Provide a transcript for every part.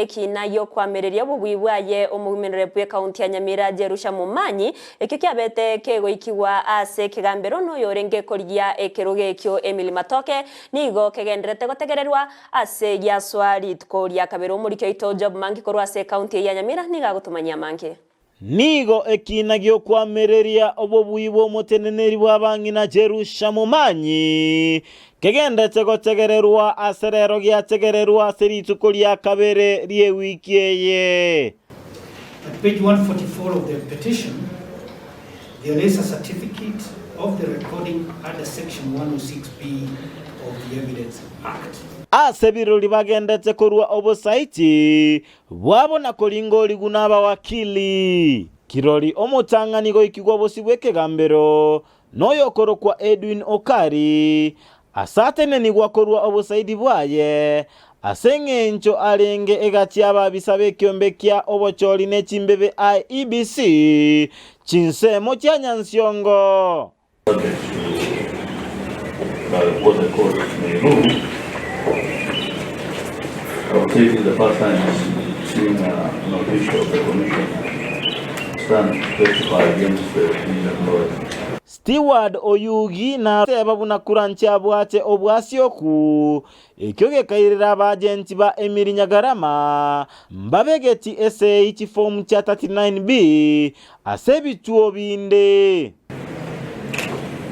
ekinayo kwamereria bubwibwaye omugumenere bwe county ya Nyamira Jerusha Mumanyi ekikyabete kegoikiwa ase kigambero no yorenge koria ekerogekyo Emily Matoke nigo kegenderete gotegererwa ase yaswari tkoria kabero muri keito job mangi korwa ase county ya Nyamira niga gutumanya mangi nigo ekinagyo kwamereria obobwibo moteneneri bwabangina Jerusha Mumanyi kegendete gotegererwa aserero gyategererwa serituko lya kabere rie wiki eye. At page 144 of the petition, there is a certificate of the recording under section 106B of the Evidence Act. Asebirori bagendete korwa obosaiti bwabona kolingoli gunaba wakili kirori omutangani goikigwa bosibwe kegambero noyo korokwa Edwin Okari asatene ni gwakorwa obosaidi bwaye asengencho alenge egati ababisabe kyombekia obocholi ne chimbebe IEBC chinsemo kya Nyansiongo. This is the first time seeing an official of the commission stand to testify against the employer. Steward Oyugi na sebabuna kurancha bwate obwasioku ekyoge kairira bagenti ba Emily Nyagarama mbabegeti essay chi form cha 39B asebituo binde.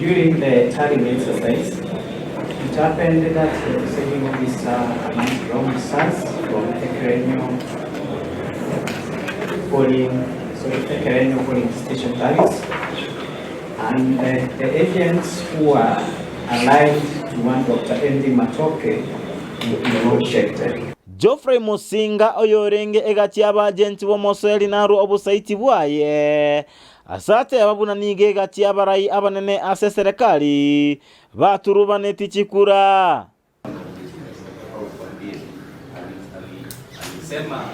During the tallying exercise, it happened that the presiding officer used wrong sums from polling station tallies, and the agents who are aligned to one Dr. Ndizi Matoke were rejected. Geoffrey Musinga oyorenge egati abagenti bomoseli naru obusaiti bwaye asate ababuna nige gati abarai abanene ase serikali baturubane tichikura. Alisema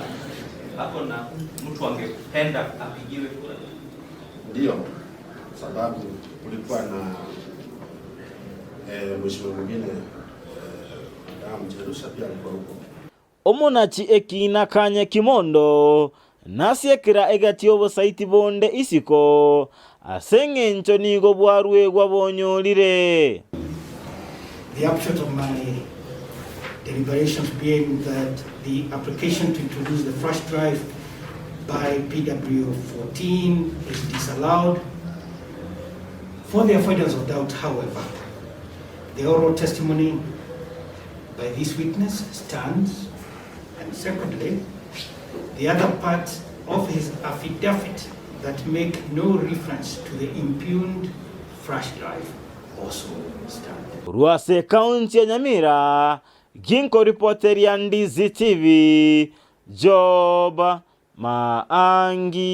hapo na mtu angependa apigiwe kura. Ndio sababu kulikuwa na mheshimiwa mwingine Jerusha pia alikuwa huko. Omunachi ekina kanye kimondo nasiekira egati obosaiti bonde isiko asengencho nigo bwarwe gwabonyolire. The upshot of my deliberations being that the application to introduce the flash drive by PW14 is disallowed. For the avoidance of doubt, however, the oral testimony by this witness stands, and secondly, the other parts of his affidavit that make no reference to the impugned flash drive also stand. Ruase County ya Nyamira, Ginko reporter ya Ndizi TV, Job Maangi.